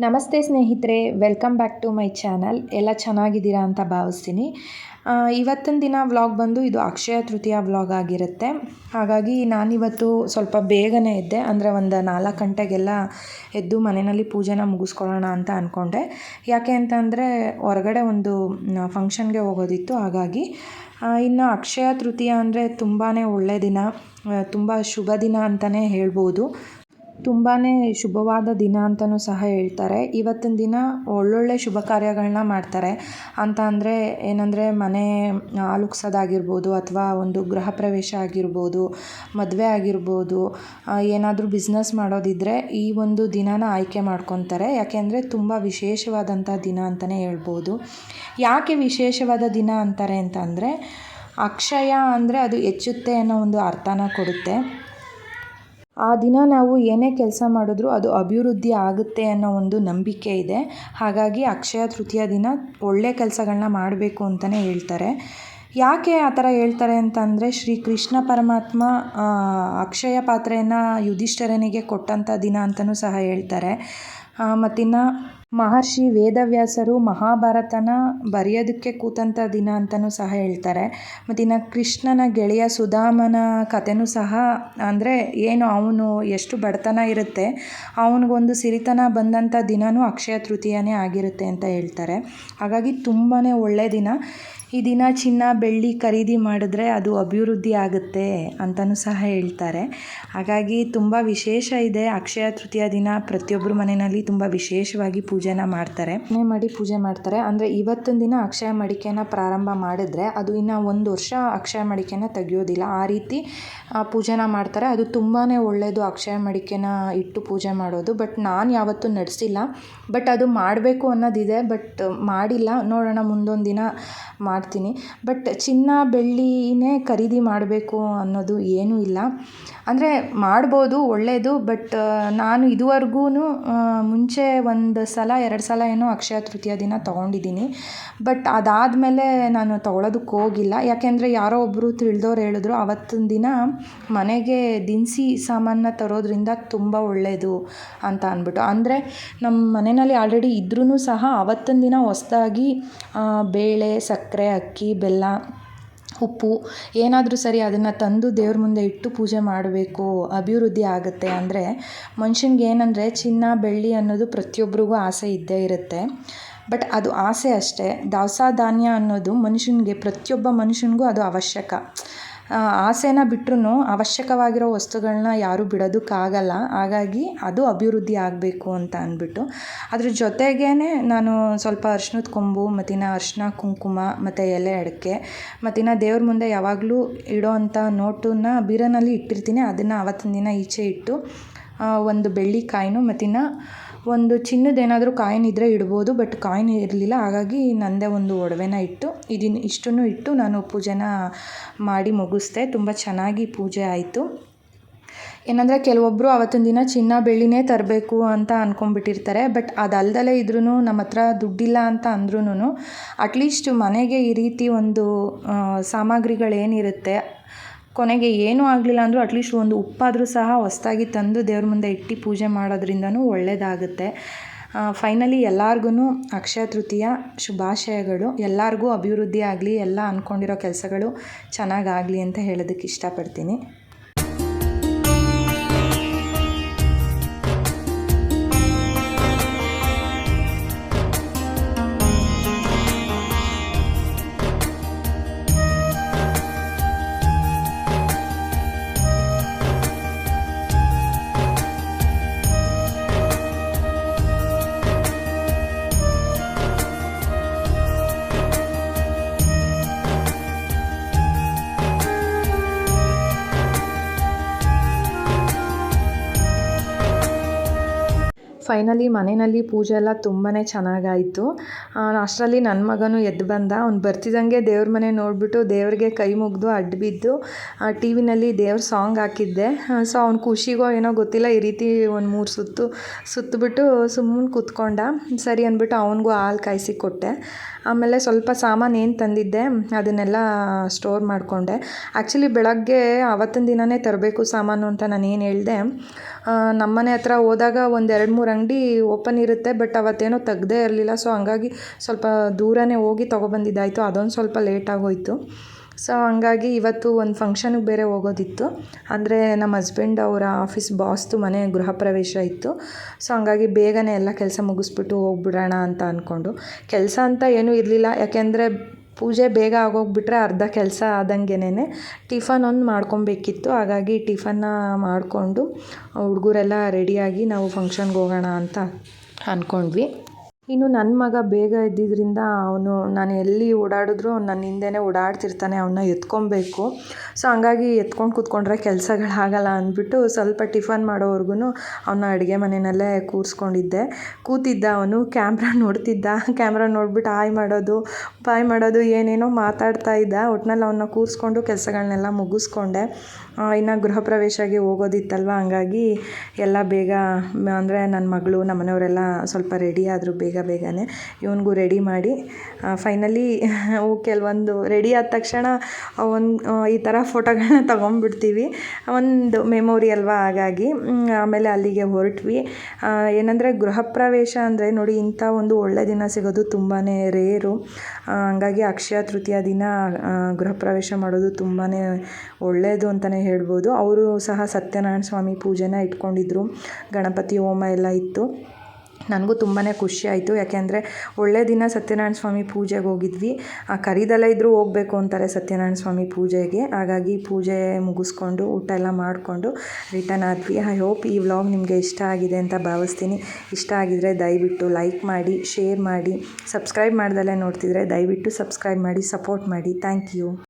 ನಮಸ್ತೆ ಸ್ನೇಹಿತರೆ, welcome back to my channel. ಎಲ್ಲ ಚೆನ್ನಾಗಿದ್ದೀರಾ ಅಂತ ಭಾವಿಸ್ತೀನಿ. ಇವತ್ತಿನ ದಿನ ವ್ಲಾಗ್ ಬಂದು ಇದು ಅಕ್ಷಯ ತೃತೀಯ ವ್ಲಾಗ್ ಆಗಿರುತ್ತೆ. ಹಾಗಾಗಿ ನಾನಿವತ್ತು ಸ್ವಲ್ಪ ಬೇಗನೆ ಎದ್ದೆ, ಅಂದರೆ ಒಂದು 4 ಗಂಟೆಗೆಲ್ಲ ಎದ್ದು ಮನೆಯಲ್ಲಿ ಪೂಜೆನ ಮುಗಿಸ್ಕೊಳ್ಳೋಣ ಅಂತ ಅಂದ್ಕೊಂಡೆ. ಯಾಕೆ ಅಂತಂದರೆ ಹೊರಗಡೆ ಒಂದು ಫಂಕ್ಷನ್ಗೆ ಹೋಗೋದಿತ್ತು. ಹಾಗಾಗಿ ಇನ್ನು ಅಕ್ಷಯ ತೃತೀಯ ಅಂದರೆ ತುಂಬಾ ಒಳ್ಳೆಯ ದಿನ, ತುಂಬ ಶುಭ ದಿನ ಅಂತಲೇ ಹೇಳ್ಬೋದು. ತುಂಬಾ ಶುಭವಾದ ದಿನ ಅಂತಲೂ ಸಹ ಹೇಳ್ತಾರೆ. ಇವತ್ತಿನ ದಿನ ಒಳ್ಳೊಳ್ಳೆ ಶುಭ ಕಾರ್ಯಗಳನ್ನ ಮಾಡ್ತಾರೆ ಅಂತ ಏನಂದರೆ ಮನೆ ಆಲುಕ್ಸೋದಾಗಿರ್ಬೋದು, ಅಥವಾ ಒಂದು ಗೃಹ ಪ್ರವೇಶ ಆಗಿರ್ಬೋದು, ಮದುವೆ ಆಗಿರ್ಬೋದು, ಏನಾದರೂ ಬಿಸ್ನೆಸ್ ಮಾಡೋದಿದ್ದರೆ ಈ ಒಂದು ದಿನನ ಆಯ್ಕೆ ಮಾಡ್ಕೊತಾರೆ. ಯಾಕೆಂದರೆ ತುಂಬ ವಿಶೇಷವಾದಂಥ ದಿನ ಅಂತಲೇ ಹೇಳ್ಬೋದು. ಯಾಕೆ ವಿಶೇಷವಾದ ದಿನ ಅಂತಾರೆ ಅಂತಂದರೆ, ಅಕ್ಷಯ ಅಂದರೆ ಅದು ಹೆಚ್ಚುತ್ತೆ ಅನ್ನೋ ಒಂದು ಅರ್ಥನ ಕೊಡುತ್ತೆ. ಆ ದಿನ ನಾವು ಏನೇ ಕೆಲಸ ಮಾಡಿದ್ರೂ ಅದು ಅಭಿವೃದ್ಧಿ ಆಗುತ್ತೆ ಅನ್ನೋ ಒಂದು ನಂಬಿಕೆ ಇದೆ. ಹಾಗಾಗಿ ಅಕ್ಷಯ ತೃತೀಯ ದಿನ ಒಳ್ಳೆಯ ಕೆಲಸಗಳನ್ನ ಮಾಡಬೇಕು ಅಂತಲೇ ಹೇಳ್ತಾರೆ. ಯಾಕೆ ಆ ಥರ ಹೇಳ್ತಾರೆ ಅಂತಂದರೆ, ಶ್ರೀ ಕೃಷ್ಣ ಪರಮಾತ್ಮ ಅಕ್ಷಯ ಪಾತ್ರೆಯನ್ನು ಯುಧಿಷ್ಠಿರನಿಗೆ ಕೊಟ್ಟಂಥ ದಿನ ಅಂತಲೂ ಸಹ ಹೇಳ್ತಾರೆ. ಮತ್ತಿನ್ನು ಮಹರ್ಷಿ ವೇದವ್ಯಾಸರು ಮಹಾಭಾರತನ ಬರೆಯೋದಕ್ಕೆ ಕೂತಂಥ ದಿನ ಅಂತಲೂ ಸಹ ಹೇಳ್ತಾರೆ. ಮತ್ತಿನ್ನು ಕೃಷ್ಣನ ಗೆಳೆಯ ಸುಧಾಮನ ಕಥೆನೂ ಸಹ, ಅಂದರೆ ಏನು ಅವನು ಎಷ್ಟು ಬಡತನ ಇರುತ್ತೆ, ಅವನಿಗೊಂದು ಸಿರಿತನ ಬಂದಂಥ ದಿನವೂ ಅಕ್ಷಯ ತೃತೀಯನೇ ಆಗಿರುತ್ತೆ ಅಂತ ಹೇಳ್ತಾರೆ. ಹಾಗಾಗಿ ತುಂಬಾ ಒಳ್ಳೆಯ ದಿನ. ಈ ದಿನ ಚಿನ್ನ ಬೆಳ್ಳಿ ಖರೀದಿ ಮಾಡಿದ್ರೆ ಅದು ಅಭಿವೃದ್ಧಿ ಆಗುತ್ತೆ ಅಂತಲೂ ಸಹ ಹೇಳ್ತಾರೆ. ಹಾಗಾಗಿ ತುಂಬ ವಿಶೇಷ ಇದೆ ಅಕ್ಷಯ ತೃತೀಯ ದಿನ. ಪ್ರತಿಯೊಬ್ಬರು ಮನೆಯಲ್ಲಿ ತುಂಬ ವಿಶೇಷವಾಗಿ ಪೂಜೆನ ಮಾಡ್ತಾರೆ, ಮಾಡಿ ಪೂಜೆ ಮಾಡ್ತಾರೆ. ಅಂದರೆ ಇವತ್ತಿನ ದಿನ ಅಕ್ಷಯ ಮಡಿಕೆನ ಪ್ರಾರಂಭ ಮಾಡಿದ್ರೆ ಅದು ಇನ್ನು 1 ವರ್ಷ ಅಕ್ಷಯ ಮಡಿಕೆನ ತೆಗೆಯೋದಿಲ್ಲ, ಆ ರೀತಿ ಪೂಜೆನ ಮಾಡ್ತಾರೆ. ಅದು ತುಂಬಾ ಒಳ್ಳೆಯದು ಅಕ್ಷಯ ಮಡಿಕೆನ ಇಟ್ಟು ಪೂಜೆ ಮಾಡೋದು. ಬಟ್ ನಾನು ಯಾವತ್ತೂ ನಡೆಸಿಲ್ಲ, ಬಟ್ ಅದು ಮಾಡಬೇಕು ಅನ್ನೋದಿದೆ, ಬಟ್ ಮಾಡಿಲ್ಲ. ನೋಡೋಣ, ಮುಂದೊಂದು ದಿನ ಮಾಡ್ತೀನಿ. ಬಟ್ ಚಿನ್ನ ಬೆಳ್ಳಿನೇ ಖರೀದಿ ಮಾಡಬೇಕು ಅನ್ನೋದು ಏನೂ ಇಲ್ಲ. ಅಂದರೆ ಮಾಡ್ಬೋದು, ಒಳ್ಳೆಯದು. ಬಟ್ ನಾನು ಇದುವರೆಗೂ ಮುಂಚೆ 1 ಸಲ 2 ಸಲ ಏನೋ ಅಕ್ಷಯ ತೃತೀಯ ದಿನ ತೊಗೊಂಡಿದ್ದೀನಿ. ಬಟ್ ಅದಾದಮೇಲೆ ನಾನು ತೊಗೊಳೋದಕ್ಕೆ ಹೋಗಿಲ್ಲ. ಯಾಕೆಂದರೆ ಯಾರೋ ಒಬ್ಬರು ತಿಳಿದವ್ರು ಹೇಳಿದ್ರು, ಅವತ್ತಿನ ದಿನ ಮನೆಗೆ ದಿನಸಿ ಸಾಮಾನನ್ನ ತರೋದ್ರಿಂದ ತುಂಬ ಒಳ್ಳೆಯದು ಅಂತ ಅಂದ್ಬಿಟ್ಟು. ಅಂದರೆ ನಮ್ಮ ಮನೆಯಲ್ಲಿ ಆಲ್ರೆಡಿ ಇದ್ರೂ ಸಹ ಅವತ್ತಿನ ದಿನ ಹೊಸ್ದಾಗಿ ಬೇಳೆ, ಸಕ್ಕರೆ, ಅಕ್ಕಿ, ಬೆಲ್ಲ, ಉಪ್ಪು ಏನಾದರೂ ಸರಿ ಅದನ್ನು ತಂದು ದೇವ್ರ ಮುಂದೆ ಇಟ್ಟು ಪೂಜೆ ಮಾಡಬೇಕು, ಅಭಿವೃದ್ಧಿ ಆಗುತ್ತೆ. ಅಂದರೆ ಮನುಷ್ಯನಿಗೆ ಏನಂದರೆ ಚಿನ್ನ ಬೆಳ್ಳಿ ಅನ್ನೋದು ಪ್ರತಿಯೊಬ್ಬರಿಗೂ ಆಸೆ ಇದ್ದೇ ಇರುತ್ತೆ. ಬಟ್ ಅದು ಆಸೆ ಅಷ್ಟೇ. ದವಸ ಧಾನ್ಯ ಅನ್ನೋದು ಮನುಷ್ಯನಿಗೆ, ಪ್ರತಿಯೊಬ್ಬ ಮನುಷ್ಯನಿಗೂ ಅದು ಅವಶ್ಯಕ. ಆಸೆನ ಬಿಟ್ಟರೂ ಅವಶ್ಯಕವಾಗಿರೋ ವಸ್ತುಗಳನ್ನ ಯಾರೂ ಬಿಡೋದಕ್ಕಾಗಲ್ಲ. ಹಾಗಾಗಿ ಅದು ಅಭಿವೃದ್ಧಿ ಆಗಬೇಕು ಅಂತ ಅಂದ್ಬಿಟ್ಟು, ಅದ್ರ ಜೊತೆಗೇ ನಾನು ಸ್ವಲ್ಪ ಅರ್ಶಿನದ ಕೊಂಬು, ಮತ್ತಿನ್ನು ಅರಿಶಿನ ಕುಂಕುಮ, ಮತ್ತು ಎಲೆ ಅಡಿಕೆ, ಮತ್ತಿನ್ನು ದೇವ್ರ ಮುಂದೆ ಯಾವಾಗಲೂ ಇಡೋ ಅಂಥ ನೋಟನ್ನ ಬೀರನಲ್ಲಿ ಇಟ್ಟಿರ್ತೀನಿ. ಅದನ್ನು ಅವತ್ತಿನ ದಿನ ಈಚೆ ಇಟ್ಟು ಒಂದು ಬೆಳ್ಳಿ ಕಾಯಿನು, ಮತ್ತಿನ್ನು ಒಂದು ಚಿನ್ನದೇನಾದರೂ ಕಾಯಿನ್ ಇದ್ದರೆ ಇಡ್ಬೋದು. ಬಟ್ ಕಾಯಿನ್ ಇರಲಿಲ್ಲ, ಹಾಗಾಗಿ ನನ್ನದೇ ಒಂದು ಒಡವೆನ ಇಟ್ಟು ಇಷ್ಟನ್ನು ಇಟ್ಟು ನಾನು ಪೂಜೆನ ಮಾಡಿ ಮುಗಿಸ್ದೆ. ತುಂಬ ಚೆನ್ನಾಗಿ ಪೂಜೆ ಆಯಿತು. ಏನಂದರೆ ಕೆಲವೊಬ್ಬರು ಅವತ್ತಿನ ದಿನ ಚಿನ್ನ ಬೆಳ್ಳಿನೇ ತರಬೇಕು ಅಂತ ಅಂದ್ಕೊಂಡ್ಬಿಟ್ಟಿರ್ತಾರೆ. ಬಟ್ ಅದಲ್ದಲೇ ಇದ್ರೂ ನಮ್ಮ ಹತ್ರ ದುಡ್ಡಿಲ್ಲ ಅಂತ ಅಂದ್ರೂ ಅಟ್ಲೀಸ್ಟ್ ಮನೆಗೆ ಈ ರೀತಿ ಒಂದು ಸಾಮಗ್ರಿಗಳೇನಿರುತ್ತೆ, ಕೊನೆಗೆ ಏನೂ ಆಗಲಿಲ್ಲ ಅಂದರೂ ಅಟ್ಲೀಸ್ಟ್ ಒಂದು ಉಪ್ಪಾದರೂ ಸಹ ಹೊಸ್ದಾಗಿ ತಂದು ದೇವ್ರ ಮುಂದೆ ಇಟ್ಟು ಪೂಜೆ ಮಾಡೋದ್ರಿಂದನೂ ಒಳ್ಳೆಯದಾಗುತ್ತೆ. ಫೈನಲಿ ಎಲ್ಲರಿಗೂ ಅಕ್ಷಯ ತೃತೀಯ ಶುಭಾಶಯಗಳು. ಎಲ್ಲರಿಗೂ ಅಭಿವೃದ್ಧಿ ಆಗಲಿ, ಎಲ್ಲ ಅಂದ್ಕೊಂಡಿರೋ ಕೆಲಸಗಳು ಚೆನ್ನಾಗಾಗಲಿ ಅಂತ ಹೇಳೋದಕ್ಕೆ ಇಷ್ಟಪಡ್ತೀನಿ. ಫೈನಲಿ ಮನೆಯಲ್ಲಿ ಪೂಜೆ ಎಲ್ಲ ತುಂಬಾ ಚೆನ್ನಾಗಾಯಿತು. ಅಷ್ಟರಲ್ಲಿ ನನ್ನ ಮಗನೂ ಎದ್ದು ಬಂದ. ಅವ್ನು ಬರ್ತಿದ್ದಂಗೆ ದೇವ್ರ ಮನೆ ನೋಡಿಬಿಟ್ಟು ದೇವ್ರಿಗೆ ಕೈ ಮುಗಿದು ಅಡ್ಡ ಬಿದ್ದು ಟಿ ವಿನಲ್ಲಿ ದೇವ್ರ ಸಾಂಗ್ ಹಾಕಿದ್ದೆ. ಸೊ ಅವ್ನ ಖುಷಿಗೋ ಏನೋ ಗೊತ್ತಿಲ್ಲ, ಈ ರೀತಿ ಒಂದು 3 ಸುತ್ತಬಿಟ್ಟು ಸುಮ್ಮನೆ ಕೂತ್ಕೊಂಡ. ಸರಿ ಅಂದ್ಬಿಟ್ಟು ಅವನಿಗೂ ಹಾಲು ಕಾಯಿಸಿ ಕೊಟ್ಟೆ. ಆಮೇಲೆ ಸ್ವಲ್ಪ ಸಾಮಾನು ಏನು ತಂದಿದ್ದೆ ಅದನ್ನೆಲ್ಲ ಸ್ಟೋರ್ ಮಾಡಿಕೊಂಡೆ. ಆ್ಯಕ್ಚುಲಿ ಬೆಳಗ್ಗೆ ಅವತ್ತಿನ ದಿನವೇ ತರಬೇಕು ಸಾಮಾನು ಅಂತ ನಾನು ಏನು ಹೇಳಿದೆ, ನಮ್ಮನೆ ಹತ್ರ ಹೋದಾಗ ಒಂದು 2-3 ಅಂಗಡಿ ಓಪನ್ ಇರುತ್ತೆ, ಬಟ್ ಅವತ್ತೇನೋ ತೆಗ್ದೇ ಇರಲಿಲ್ಲ. ಸೊ ಹಂಗಾಗಿ ಸ್ವಲ್ಪ ದೂರನೇ ಹೋಗಿ ತೊಗೊಬಂದಿದ್ದಾಯಿತು. ಅದೊಂದು ಸ್ವಲ್ಪ ಲೇಟಾಗೋಯಿತು. ಸೊ ಹಂಗಾಗಿ ಇವತ್ತು ಒಂದು ಫಂಕ್ಷನ್ಗೆ ಬೇರೆ ಹೋಗೋದಿತ್ತು. ಅಂದರೆ ನಮ್ಮ ಹಸ್ಬೆಂಡ್ ಅವರ ಆಫೀಸ್ ಬಾಸ್ದು ಮನೆ ಗೃಹ ಪ್ರವೇಶ ಇತ್ತು. ಸೊ ಹಂಗಾಗಿ ಬೇಗನೆ ಎಲ್ಲ ಕೆಲಸ ಮುಗಿಸ್ಬಿಟ್ಟು ಹೋಗ್ಬಿಡೋಣ ಅಂತ ಅಂದ್ಕೊಂಡು, ಕೆಲಸ ಅಂತ ಏನೂ ಇರಲಿಲ್ಲ. ಯಾಕೆಂದರೆ ಪೂಜೆ ಬೇಗ ಆಗೋಗ್ಬಿಟ್ರೆ ಅರ್ಧ ಕೆಲಸ ಆದಂಗೆನೇ ಟಿಫನ್ ಒಂದು ಮಾಡ್ಕೊಬೇಕಿತ್ತು. ಹಾಗಾಗಿ ಟಿಫನ್ನ ಮಾಡಿಕೊಂಡು ಹುಡುಗರೆಲ್ಲ ರೆಡಿಯಾಗಿ ನಾವು ಫಂಕ್ಷನ್ಗೆ ಹೋಗೋಣ ಅಂತ ಅಂದ್ಕೊಂಡ್ವಿ. ಇನ್ನು ನನ್ನ ಮಗ ಬೇಗ ಎದ್ದಿದ್ದರಿಂದ ನಾನು ಎಲ್ಲಿ ಓಡಾಡಿದ್ರು ನನ್ನ ಹಿಂದೆನೇ ಓಡಾಡ್ತಿರ್ತಾನೆ. ಅವನ್ನ ಎತ್ಕೊಬೇಕು. ಸೊ ಹಂಗಾಗಿ ಎತ್ಕೊಂಡು ಕೂತ್ಕೊಂಡ್ರೆ ಕೆಲಸಗಳಾಗಲ್ಲ ಅಂದ್ಬಿಟ್ಟು ಸ್ವಲ್ಪ ಟಿಫನ್ ಮಾಡೋವರೆಗೂ ಅವನ್ನ ಅಡುಗೆ ಮನೆಯಲ್ಲೇ ಕೂತಿದ್ದ. ಅವನು ಕ್ಯಾಮ್ರಾ ನೋಡ್ತಿದ್ದ. ಕ್ಯಾಮ್ರಾ ನೋಡ್ಬಿಟ್ಟು ಬಾಯ್ ಮಾಡೋದು ಏನೇನೋ ಮಾತಾಡ್ತಾ ಇದ್ದ. ಒಟ್ನಲ್ಲಿ ಅವನ್ನ ಕೂರಿಸ್ಕೊಂಡು ಕೆಲಸಗಳನ್ನೆಲ್ಲ ಮುಗಿಸ್ಕೊಂಡೆ. ಇನ್ನು ಗೃಹ ಪ್ರವೇಶಕ್ಕೆ ಹೋಗೋದಿತ್ತಲ್ವ, ಹಂಗಾಗಿ ಎಲ್ಲ ಬೇಗ ಅಂದರೆ ನನ್ನ ಮಗಳು ನಮ್ಮ ಮನೆಯವರೆಲ್ಲ ಸ್ವಲ್ಪ ರೆಡಿ ಆದರು ಬೇಗನೆ. ಇವನಿಗೂ ರೆಡಿ ಮಾಡಿ ಫೈನಲಿ ಕೆಲವೊಂದು ರೆಡಿ ಆದ ತಕ್ಷಣ ಈ ಥರ ಫೋಟೋಗಳನ್ನ ತೊಗೊಂಡ್ಬಿಡ್ತೀವಿ, ಒಂದು ಮೆಮೊರಿ ಅಲ್ವಾ. ಹಾಗಾಗಿ ಆಮೇಲೆ ಅಲ್ಲಿಗೆ ಹೊರಟ್ವಿ. ಏನಂದರೆ ಗೃಹ ಪ್ರವೇಶ ಅಂದರೆ ನೋಡಿ, ಇಂಥ ಒಂದು ಒಳ್ಳೆ ದಿನ ಸಿಗೋದು ತುಂಬಾ ರೇರು. ಹಂಗಾಗಿ ಅಕ್ಷಯ ತೃತೀಯ ದಿನ ಗೃಹ ಪ್ರವೇಶ ಮಾಡೋದು ತುಂಬಾ ಒಳ್ಳೆಯದು ಅಂತಲೇ ಹೇಳ್ಬೋದು. ಅವರು ಸಹ ಸತ್ಯನಾರಾಯಣ ಸ್ವಾಮಿ ಪೂಜೆನ ಇಟ್ಕೊಂಡಿದ್ರು. ಗಣಪತಿ ಹೋಮ ಎಲ್ಲ ಇತ್ತು. ನನಗೂ ತುಂಬಾ ಖುಷಿ ಆಯಿತು. ಯಾಕೆಂದರೆ ಒಳ್ಳೆಯ ದಿನ ಸತ್ಯನಾರಾಯಣ ಸ್ವಾಮಿ ಪೂಜೆಗೆ ಹೋಗಿದ್ವಿ. ಕರಿದಲ್ಲೇ ಇದ್ದರೂ ಹೋಗಬೇಕು ಅಂತಾರೆ ಸತ್ಯನಾರಾಯಣ ಸ್ವಾಮಿ ಪೂಜೆಗೆ. ಹಾಗಾಗಿ ಪೂಜೆ ಮುಗಿಸ್ಕೊಂಡು ಊಟ ಎಲ್ಲ ಮಾಡಿಕೊಂಡು ರಿಟರ್ನ್ ಆದ್ವಿ. ಐ ಹೋಪ್ ಈ ವ್ಲಾಗ್ ನಿಮಗೆ ಇಷ್ಟ ಆಗಿದೆ ಅಂತ ಭಾವಿಸ್ತೀನಿ. ಇಷ್ಟ ಆಗಿದರೆ ದಯವಿಟ್ಟು ಲೈಕ್ ಮಾಡಿ, ಶೇರ್ ಮಾಡಿ, ಸಬ್ಸ್ಕ್ರೈಬ್ ಮಾಡ್ದಲ್ಲೇ ನೋಡ್ತಿದ್ರೆ ದಯವಿಟ್ಟು ಸಬ್ಸ್ಕ್ರೈಬ್ ಮಾಡಿ, ಸಪೋರ್ಟ್ ಮಾಡಿ. Thank you.